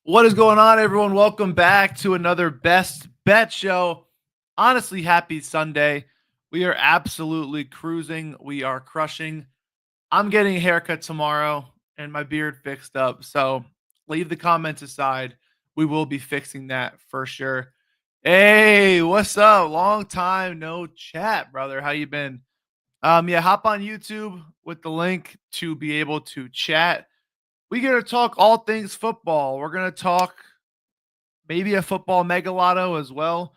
What is going on, everyone? Welcome back to another Best Bet show. Honestly, happy Sunday. We are absolutely cruising. We are crushing. I'm getting a haircut tomorrow and my beard fixed up. So leave the comments aside. We will be fixing that for sure. Hey, what's up? Long time no chat, brother. How you been? Yeah, hop on YouTube with the link to be able to chat. We're gonna talk all things football. We're gonna talk maybe a football mega lotto as well,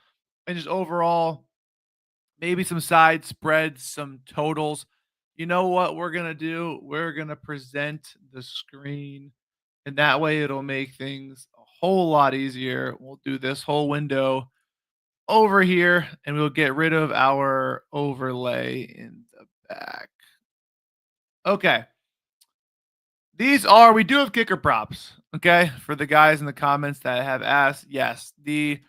and just overall, maybe some side spreads, some totals. You know what we're gonna do? We're gonna present the screen, and that way it'll make things a whole lot easier. We'll do this whole window over here, and we'll get rid of our overlay in the back. Okay. We do have kicker props. Okay. For the guys in the comments that have asked, yes, the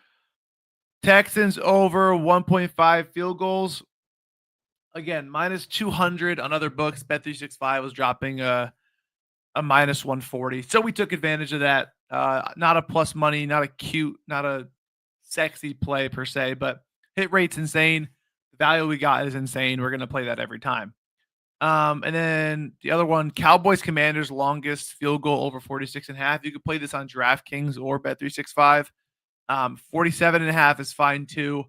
Texans over 1.5 field goals. Again, minus 200 on other books. Bet365 was dropping a minus 140. So we took advantage of that. Not a plus money, not a cute, not a sexy play per se, but hit rate's insane. The value we got is insane. We're going to play that every time. And then the other one, Cowboys Commanders longest field goal over 46.5. You could play this on DraftKings or Bet365. 47.5 is fine too.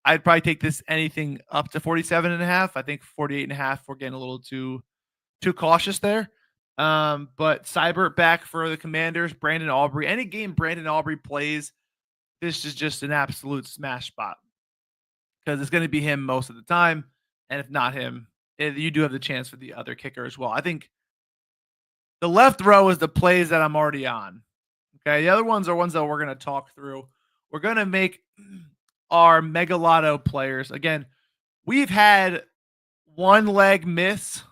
I'd probably take this anything up to 47.5. I think 48.5, we're getting a little too cautious there. But Seibert back for the Commanders, Brandon Aubrey. Any game Brandon Aubrey plays, this is just an absolute smash spot because it's going to be him most of the time. And if not him, you do have the chance for the other kicker as well. I think the left row is the plays that I'm already on. Okay. The other ones are ones that we're going to talk through. We're going to make our Mega Lotto players. Again, we've had one leg miss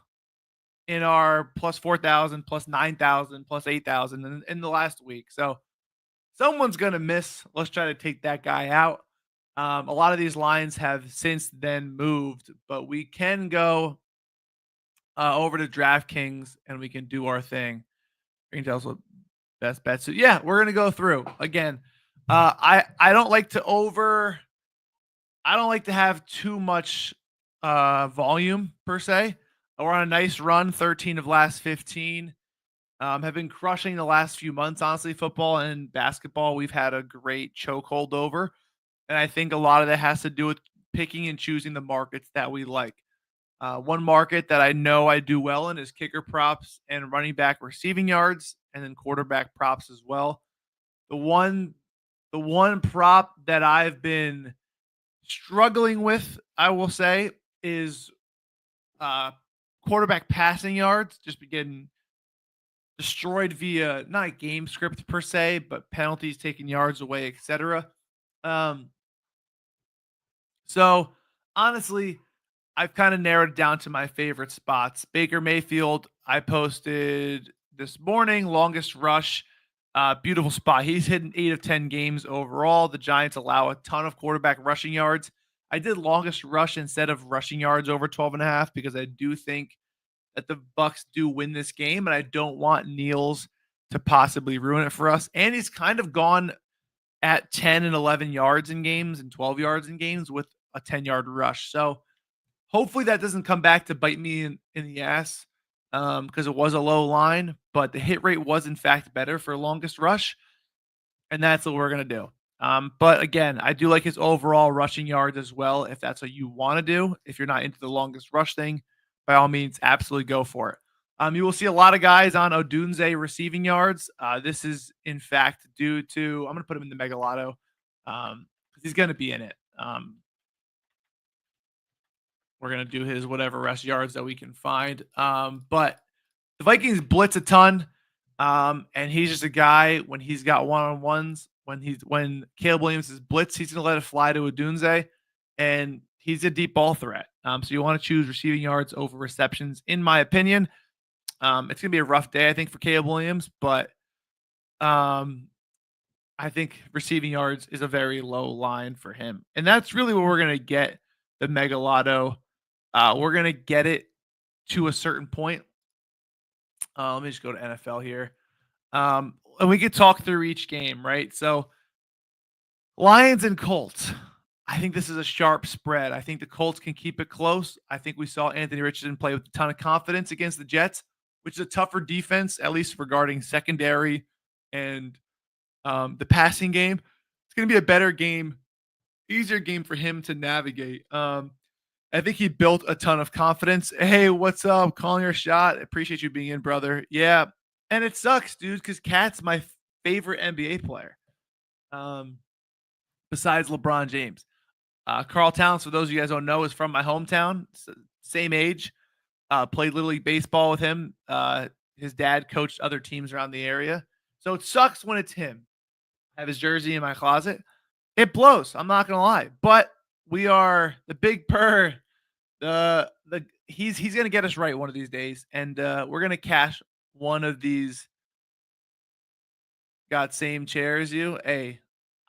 in our plus 4,000, plus 9,000, plus 8,000 in the last week. So someone's going to miss. Let's try to take that guy out. A lot of these lines have since then moved, but we can go over to DraftKings and we can do our thing. You can tell us what best bets. So yeah, we're gonna go through again. I don't like to have too much volume per se. We're on a nice run, 13 of last 15. Have been crushing the last few months, honestly. Football and basketball, we've had a great chokehold over. And I think a lot of that has to do with picking and choosing the markets that we like. One market that I know I do well in is kicker props and running back receiving yards, and then quarterback props as well. The one prop that I've been struggling with, I will say, is quarterback passing yards. Just be getting destroyed via not a game script per se, but penalties, taking yards away, etc. So honestly, I've kind of narrowed it down to my favorite spots. Baker Mayfield, I posted this morning, longest rush. Beautiful spot. He's hit 8 of 10 games overall. The Giants allow a ton of quarterback rushing yards. I did longest rush instead of rushing yards over 12.5 because I do think that the Bucks do win this game, and I don't want Niels to possibly ruin it for us. And he's kind of gone at 10 and 11 yards in games and 12 yards in games with a 10-yard rush. So hopefully that doesn't come back to bite me in the ass because it was a low line, but the hit rate was in fact better for longest rush, and that's what we're going to do. But again, I do like his overall rushing yards as well. If that's what you want to do, if you're not into the longest rush thing, by all means, absolutely go for it. You will see a lot of guys on Odunze receiving yards. This is in fact due to, I'm going to put him in the Mega Lotto because he's going to be in it. We're going to do his whatever rest yards that we can find. But the Vikings blitz a ton. And he's just a guy when he's got one-on-ones, when Caleb Williams is blitz, he's going to let it fly to Odunze, and he's a deep ball threat. So you want to choose receiving yards over receptions, in my opinion. It's going to be a rough day, I think, for Caleb Williams, but I think receiving yards is a very low line for him. And that's really what we're going to get the Mega Lotto. We're going to get it to a certain point. Let me just go to NFL here. and we could talk through each game, right? So Lions and Colts. I think this is a sharp spread. I think the Colts can keep it close. I think we saw Anthony Richardson play with a ton of confidence against the Jets, which is a tougher defense, at least regarding secondary and the passing game. It's going to be a better game, easier game for him to navigate. I think he built a ton of confidence. Hey, what's up? Calling your shot. Appreciate you being in, brother. Yeah. And it sucks, dude, because Cat's my favorite NBA player. Besides LeBron James. Carl Towns, for those of you guys who don't know, is from my hometown. Same age. Played Little League Baseball with him. His dad coached other teams around the area. So it sucks when it's him. I have his jersey in my closet. It blows. I'm not gonna lie. But we are the Big Purr. He's gonna get us right one of these days, and we're gonna cash one of these. Got same chair as you. Hey,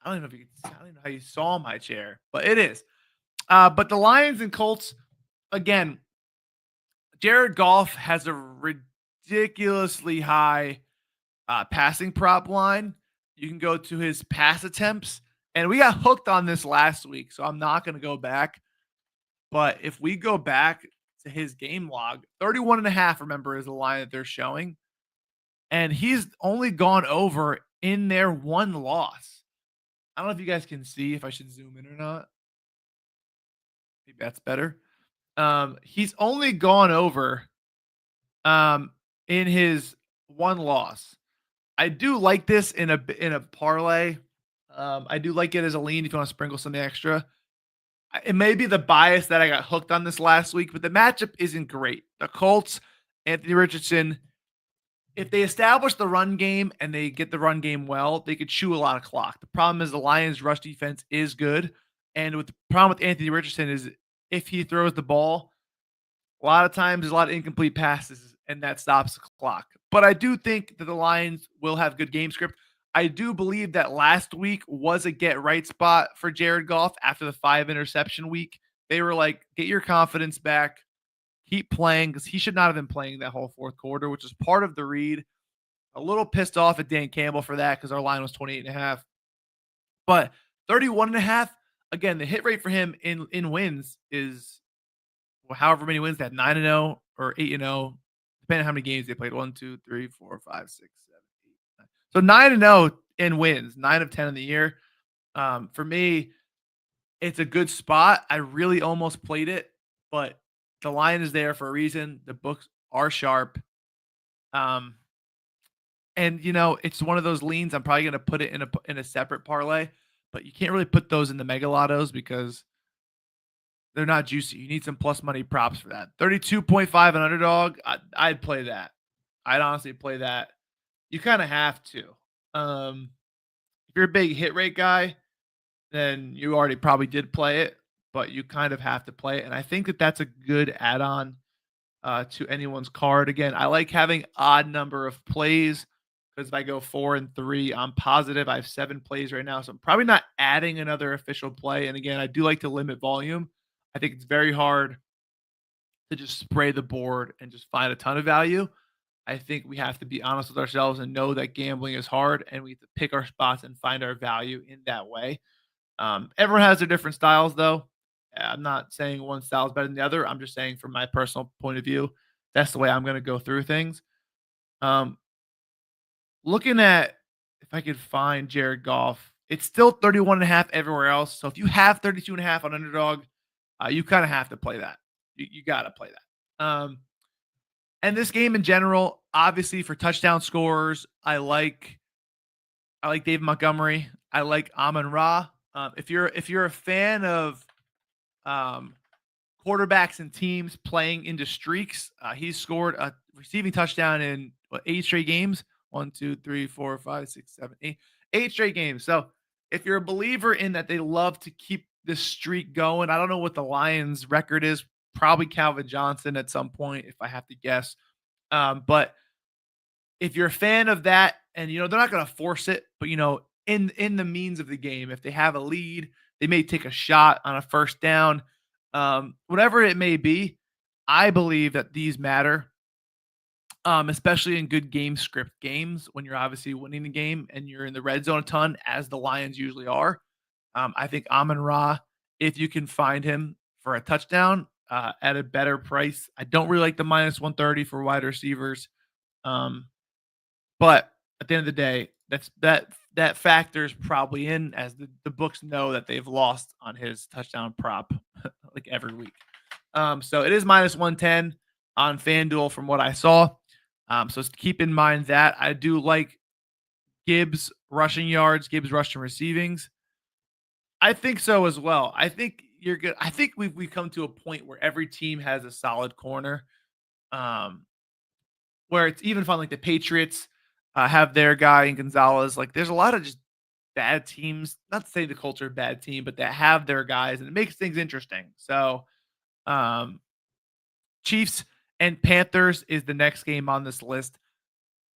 I don't even know how you saw my chair, but it is. But the Lions and Colts, again, Jared Goff has a ridiculously high passing prop line. You can go to his pass attempts, and we got hooked on this last week, so I'm not going to go back. But if we go back to his game log, 31.5, remember, is the line that they're showing. And he's only gone over in their one loss. I don't know if you guys can see if I should zoom in or not. Maybe that's better. He's only gone over in his one loss. I do like this in a parlay. I do like it as a lean if you want to sprinkle something extra. It may be the bias that I got hooked on this last week, but the matchup isn't great. The Colts, Anthony Richardson, if they establish the run game and they get the run game well, they could chew a lot of clock. The problem is the Lions' rush defense is good. And with the problem with Anthony Richardson is if he throws the ball, a lot of times there's a lot of incomplete passes, and that stops the clock. But I do think that the Lions will have good game script. I do believe that last week was a get right spot for Jared Goff after the 5 interception week. They were like, get your confidence back, keep playing, because he should not have been playing that whole fourth quarter, which is part of the read. A little pissed off at Dan Campbell for that because our line was 28.5. But 31.5, again, the hit rate for him in wins is however many wins that 9-0 or 8-0, depending on how many games they played. 1, 2, 3, 4, 5, 6, 7, 8, 9. So 9-0 in wins, 9 of 10 in the year. For me, it's a good spot. I really almost played it, but the line is there for a reason. The books are sharp. And it's one of those leans. I'm probably going to put it in a separate parlay, but you can't really put those in the mega lottos because they're not juicy. You need some plus money props for that. 32.5 an underdog. I'd play that. I'd honestly play that. You kind of have to. If you're a big hit rate guy, then you already probably did play it, but you kind of have to play it. And I think that that's a good add-on to anyone's card. Again, I like having odd number of plays because if I go 4 and 3, I'm positive I have 7 plays right now. So I'm probably not adding another official play. And again, I do like to limit volume. I think it's very hard to just spray the board and just find a ton of value. I think we have to be honest with ourselves and know that gambling is hard, and we have to pick our spots and find our value in that way. Everyone has their different styles, though. I'm not saying one style is better than the other. I'm just saying from my personal point of view, that's the way I'm going to go through things. Looking at if I could find Jared Goff, it's still 31.5 everywhere else. So if you have 32.5 on underdog, you kind of have to play that. You got to play that. And this game in general, obviously for touchdown scorers, I like David Montgomery. I like Amon-Ra. If you're a fan of quarterbacks and teams playing into streaks, he's scored a receiving touchdown in 8 straight games. 1, 2, 3, 4, 5, 6, 7, 8. 8 straight games. So if you're a believer in that they love to keep this streak going, I don't know what the Lions record is. Probably Calvin Johnson at some point, if I have to guess. But if you're a fan of that, and they're not going to force it, but in the means of the game, if they have a lead, they may take a shot on a first down, whatever it may be. I believe that these matter. especially in good game script games when you're obviously winning the game and you're in the red zone a ton, as the Lions usually are. I think Amon Ra, if you can find him for a touchdown at a better price, I don't really like the minus 130 for wide receivers. Um, but at the end of the day, that factors probably in, as the books know that they've lost on his touchdown prop like every week. So it is minus 110 on FanDuel from what I saw. So keep in mind that I do like Gibbs rushing yards, Gibbs rushing receivings. I think so as well. I think you're good. I think we've come to a point where every team has a solid corner. Um, where it's even fun, like the Patriots have their guy in Gonzalez. Like there's a lot of just bad teams. Not to say the Colts are a bad team, but that have their guys, and it makes things interesting. So um, Chiefs and Panthers is the next game on this list.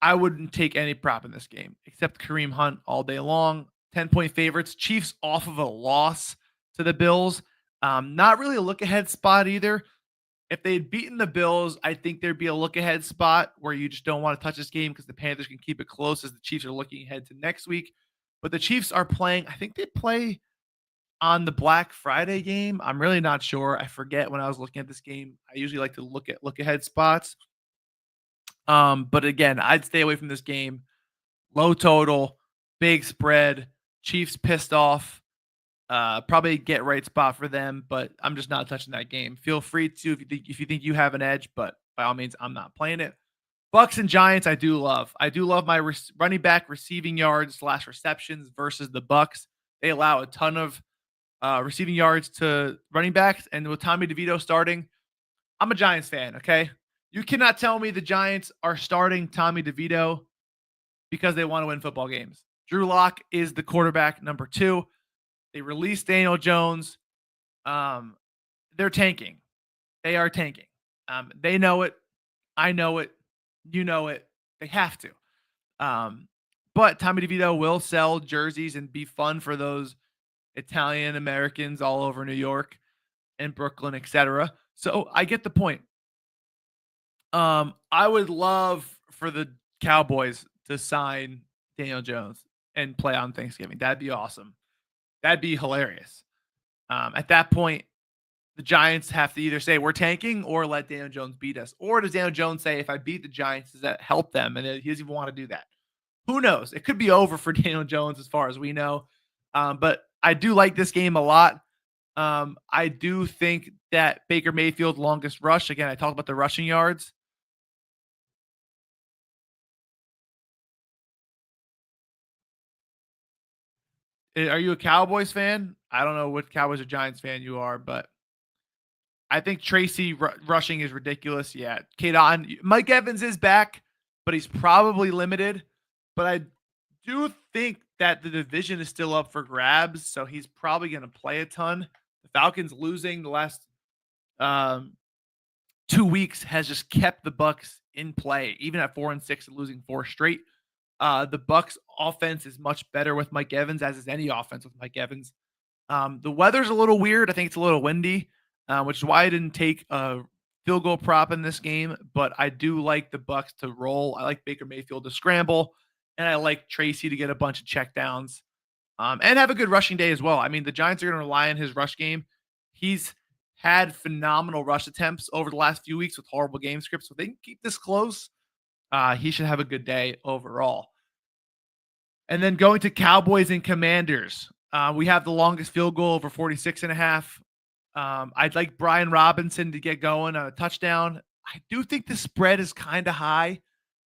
I wouldn't take any prop in this game except Kareem Hunt all day long. 10-point favorites. Chiefs off of a loss to the Bills. Not really a look ahead spot either. If they had beaten the Bills, I think there'd be a look ahead spot where you just don't want to touch this game because the Panthers can keep it close as the Chiefs are looking ahead to next week. But the Chiefs are playing, I think they play on the Black Friday game. I'm really not sure. I forget when I was looking at this game. I usually like to look at look ahead spots. But again, I'd stay away from this game. Low total, big spread, Chiefs pissed off. Probably get right spot for them, but I'm just not touching that game. Feel free to if you think you have an edge, but by all means, I'm not playing it. Bucks and Giants, I do love. I do love my running back receiving yards / receptions versus the Bucks. They allow a ton of receiving yards to running backs, and with Tommy DeVito starting, I'm a Giants fan. Okay, you cannot tell me the Giants are starting Tommy DeVito because they want to win football games. Drew Lock is the quarterback number 2. They released Daniel Jones. They're tanking. They are tanking. They know it. I know it. You know it. They have to. But Tommy DeVito will sell jerseys and be fun for those Italian Americans all over New York and Brooklyn, etc. So I get the point. I would love for the Cowboys to sign Daniel Jones and play on Thanksgiving. That'd be awesome. That'd be hilarious. At that point, the Giants have to either say we're tanking or let Daniel Jones beat us. Or does Daniel Jones say, if I beat the Giants, does that help them? And he doesn't even want to do that. Who knows? It could be over for Daniel Jones as far as we know. But I do like this game a lot. I do think that Baker Mayfield longest rush. Again, I talked about the rushing yards. Are you a Cowboys fan? I don't know what Cowboys or Giants fan you are, but I think Tracy rushing is ridiculous. Yeah. Mike Evans is back, but he's probably limited. But I do think that the division is still up for grabs, so he's probably going to play a ton. The Falcons losing the last 2 weeks has just kept the Bucks in play, even at 4-6 and losing 4 straight. The Bucks offense is much better with Mike Evans, as is any offense with Mike Evans. The weather's a little weird. I think it's a little windy, which is why I didn't take a field goal prop in this game. But I do like the Bucks to roll. I like Baker Mayfield to scramble, and I like Tracy to get a bunch of checkdowns and have a good rushing day as well. I mean, the Giants are going to rely on his rush game. He's had phenomenal rush attempts over the last few weeks with horrible game scripts. So if they can keep this close, he should have a good day overall. And then going to Cowboys and Commanders. We have the longest field goal over 46.5. I'd like Brian Robinson to get going on a touchdown. I do think the spread is kind of high.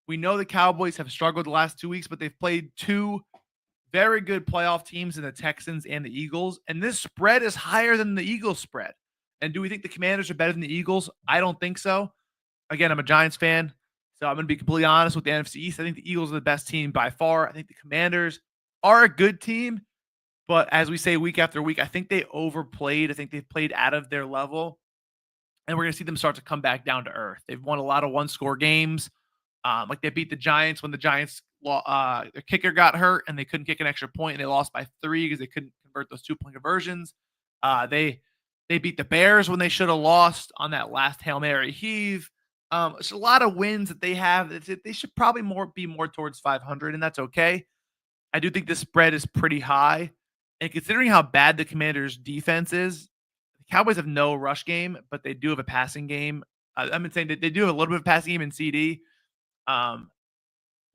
We know the Cowboys have struggled the last 2 weeks, but they've played 2 very good playoff teams in the Texans and the Eagles. And this spread is higher than the Eagles spread. And do we think the Commanders are better than the Eagles? I don't think so. Again, I'm a Giants fan, so I'm going to be completely honest with the NFC East. I think the Eagles are the best team by far. I think the Commanders are a good team, but as we say week after week, I think they overplayed. I think they've played out of their level, and we're going to see them start to come back down to earth. They've won a lot of one-score games. Like they beat the Giants when the Giants their kicker got hurt and they couldn't kick an extra point, and they lost by 3 because they couldn't convert those 2-point conversions. They beat the Bears when they should have lost on that last Hail Mary heave. It's a lot of wins that they have. They should probably be more towards 500, and that's okay. I do think the spread is pretty high, and considering how bad the Commanders' defense is, the Cowboys have no rush game, but they do have a passing game. I'm saying that they do have a little bit of passing game in CD. Um,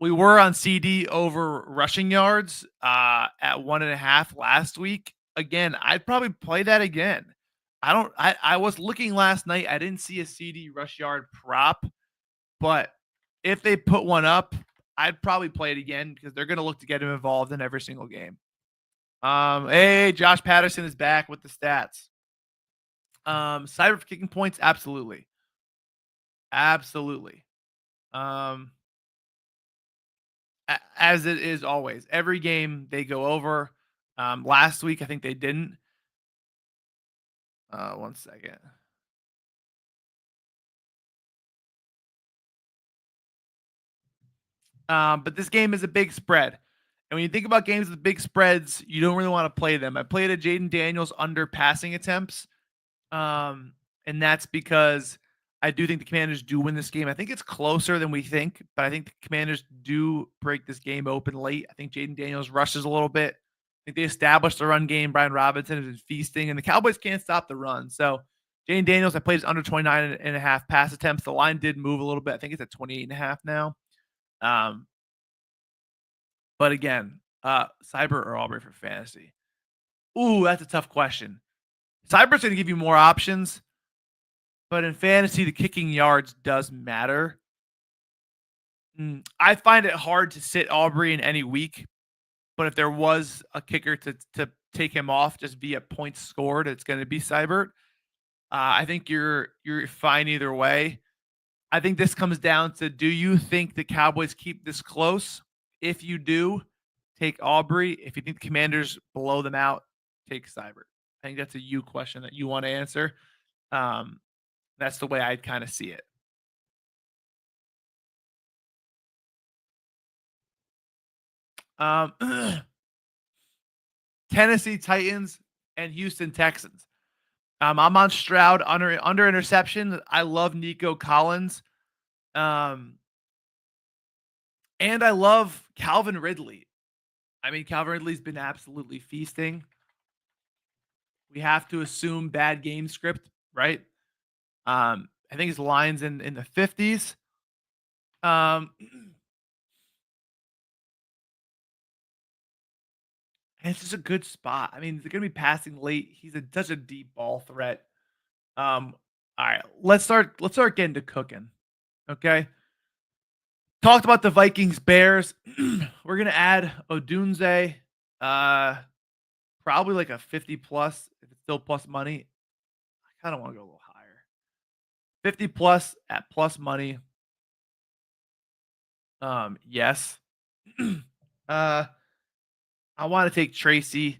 we were on CD over rushing yards at 1.5 last week. Again, I'd probably play that again. I was looking last night. I didn't see a CD rush yard prop, but if they put one up, I'd probably play it again because they're going to look to get him involved in every single game. Hey, Josh Patterson is back with the stats. Cyber for kicking points, absolutely. Absolutely. As it is always. Every game they go over. Last week, I think they didn't. 1 second. But this game is a big spread. And when you think about games with big spreads, you don't really want to play them. I played a Jaden Daniels under passing attempts. And that's because I do think the Commanders do win this game. I think it's closer than we think, but I think the Commanders do break this game open late. I think Jaden Daniels rushes a little bit. I think they established the run game. Brian Robinson has been feasting, and the Cowboys can't stop the run. So Jaden Daniels, I played his under 29.5 pass attempts. The line did move a little bit. I think it's at 28.5 now. But again, Cyber or Aubrey for fantasy? Ooh, that's a tough question. Cyber's going to give you more options, but in fantasy, the kicking yards does matter. I find it hard to sit Aubrey in any week, but if there was a kicker to take him off just via points scored, it's going to be Cybert. I think you're fine either way. I think this comes down to, do you think the Cowboys keep this close? If you do, take Aubrey. If you think the Commanders blow them out, take Cybert. I think that's a you question that you want to answer. That's the way I'd kind of see it. Tennessee Titans and Houston Texans. I'm on Stroud under interception. I love Nico Collins. And I love Calvin Ridley. I mean, Calvin Ridley's been absolutely feasting. We have to assume bad game script, right? I think his line's in the 50s. And it's just a good spot. I mean, they're going to be passing late. He's such a deep ball threat. All right, let's start getting to cooking. Okay. Talked about the Vikings Bears. We're going to add Odunze. Probably like a 50 plus if it's still plus money. I kind of want to go a little higher. 50 plus at plus money. Yes. I want to take Tracy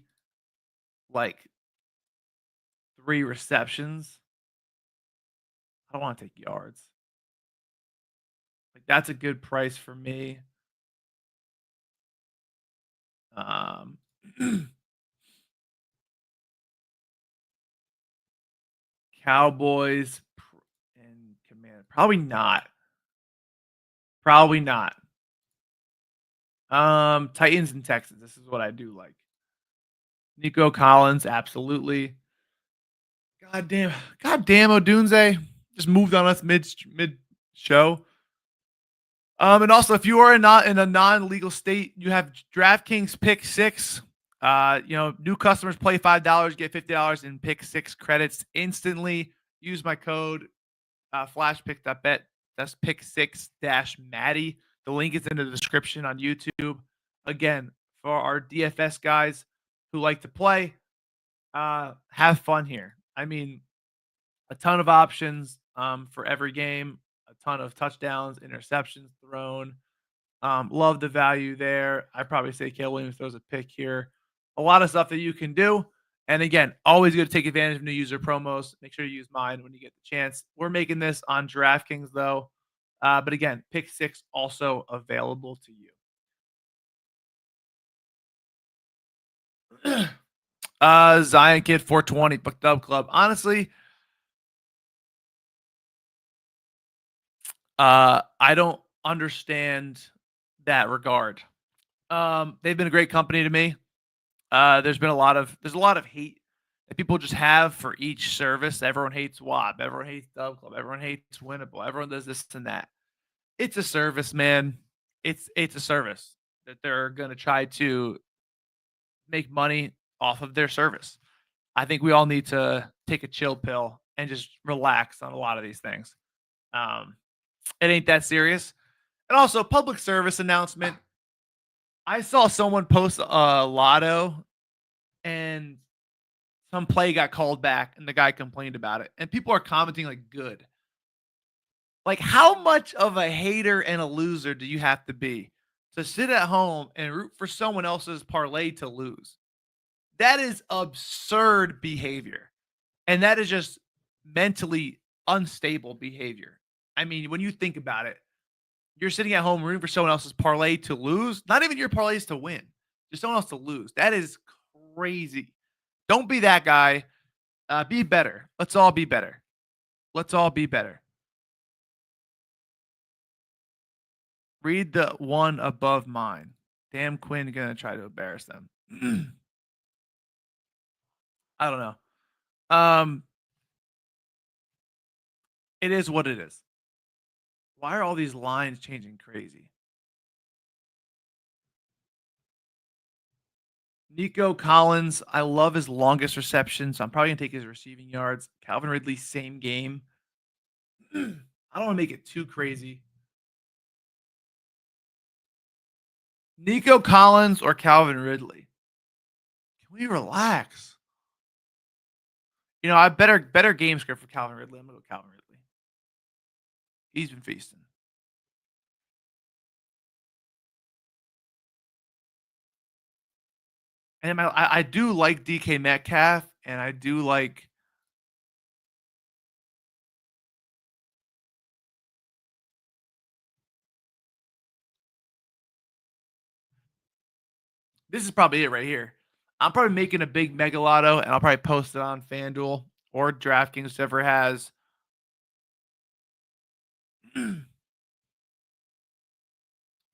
like 3 receptions. I don't want to take yards. Like, that's a good price for me. Cowboys and Command. Probably not. Titans and Texans. This is what I do like. Nico Collins, absolutely. God damn, Odunze just moved on us mid show. And also, if you are not in a non-legal state, you have DraftKings Pick 6. New customers play $5, get $50 in Pick 6 credits instantly. Use my code Flashpicks.bet. That's Pick 6-Matty. The link is in the description on YouTube. Again, for our DFS guys who like to play, have fun here. I mean, a ton of options for every game, a ton of touchdowns, interceptions thrown. Love the value there. I probably say Caleb Williams throws a pick here. A lot of stuff that you can do. And again, always good to take advantage of new user promos. Make sure you use mine when you get the chance. We're making this on DraftKings though. But again, Pick 6 also available to you. Zion Kid 420 booked up club. Honestly, I don't understand that regard. They've been a great company to me. There's a lot of hate that people just have for each service. Everyone hates WAP. Everyone hates Dub Club. Everyone hates Winnable. Everyone does this and that. It's a service, man. It's a service that they're gonna try to make money off of their service. I think we all need to take a chill pill and just relax on a lot of these things. Um, it ain't that serious. And also, public service announcement. I saw someone post a lotto and some play got called back and the guy complained about it. And people are commenting like, good. Like, how much of a hater and a loser do you have to be to sit at home and root for someone else's parlay to lose? That is absurd behavior. And that is just mentally unstable behavior. I mean, when you think about it, you're sitting at home rooting for someone else's parlay to lose, not even your parlays to win, just someone else to lose. That is crazy. Don't be that guy. Be better. Let's all be better. Let's all be better. Read the one above mine. Damn, Quinn gonna try to embarrass them. I don't know. It is what it is. Why are all these lines changing crazy? Nico Collins, I love his longest reception, so I'm probably gonna take his receiving yards. Calvin Ridley, same game. I don't want to make it too crazy. Nico Collins or Calvin Ridley? Can we relax? You know, I better game script for Calvin Ridley. I'm gonna go Calvin Ridley. He's been feasting. And I do like DK Metcalf, and I do like. This is probably it right here. I'm probably making a big mega lotto, and I'll probably post it on FanDuel or Draftkings, whoever has.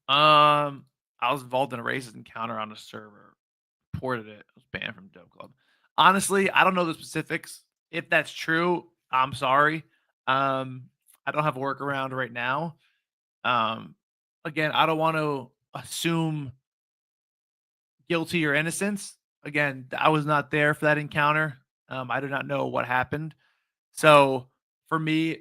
I was involved in a racist encounter on a server. Reported it. I was banned from Dope Club. Honestly, I don't know the specifics. If that's true, I'm sorry. I don't have a workaround right now. Again, I don't want to assume guilty or innocence. Again, I was not there for that encounter. I do not know what happened. So for me,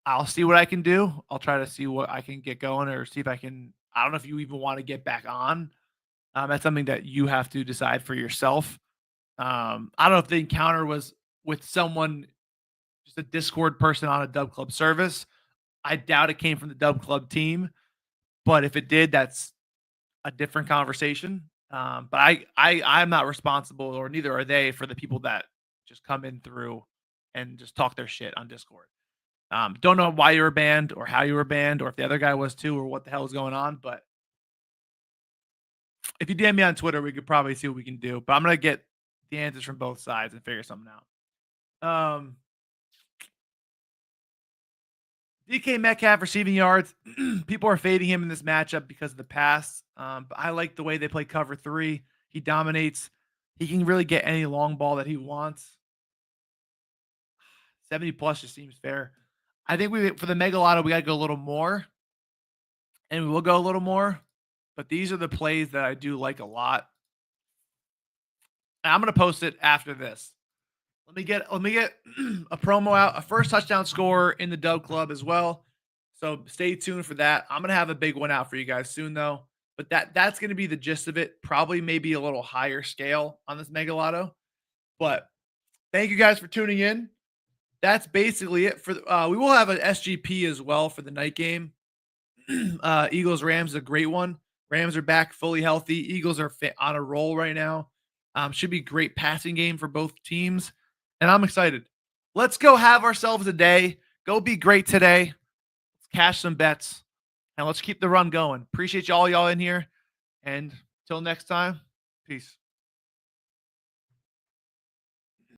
I'll see what I can do. I'll try to see what I can get going or see if I can. I don't know if you even want to get back on. That's something that you have to decide for yourself. I don't know if the encounter was with someone, just a Discord person on a Dub Club service. I doubt it came from the Dub Club team, but if it did, that's a different conversation. But I'm not responsible, or neither are they, for the people that just come in through and just talk their shit on Discord. Don't know why you were banned or how you were banned or if the other guy was too or what the hell is going on. But if you DM me on Twitter, we could probably see what we can do. But I'm going to get the answers from both sides and figure something out. DK Metcalf receiving yards. People are fading him in this matchup because of the pass. But I like the way they play cover 3. He dominates. He can really get any long ball that he wants. 70 plus just seems fair. I think for the Mega Lotto, we got to go a little more. And we will go a little more. But these are the plays that I do like a lot. And I'm going to post it after this. Let me get a promo out, a first touchdown score in the Dub Club as well. So stay tuned for that. I'm going to have a big one out for you guys soon, though. But that's going to be the gist of it. Probably maybe a little higher scale on this Mega Lotto. But thank you guys for tuning in. That's basically it for. We will have an SGP as well for the night game. Eagles Rams is a great one. Rams are back fully healthy. Eagles are on a roll right now. Should be great passing game for both teams. And I'm excited. Let's go have ourselves a day. Go be great today. Let's cash some bets. And let's keep the run going. Appreciate y'all in here. And till next time, peace.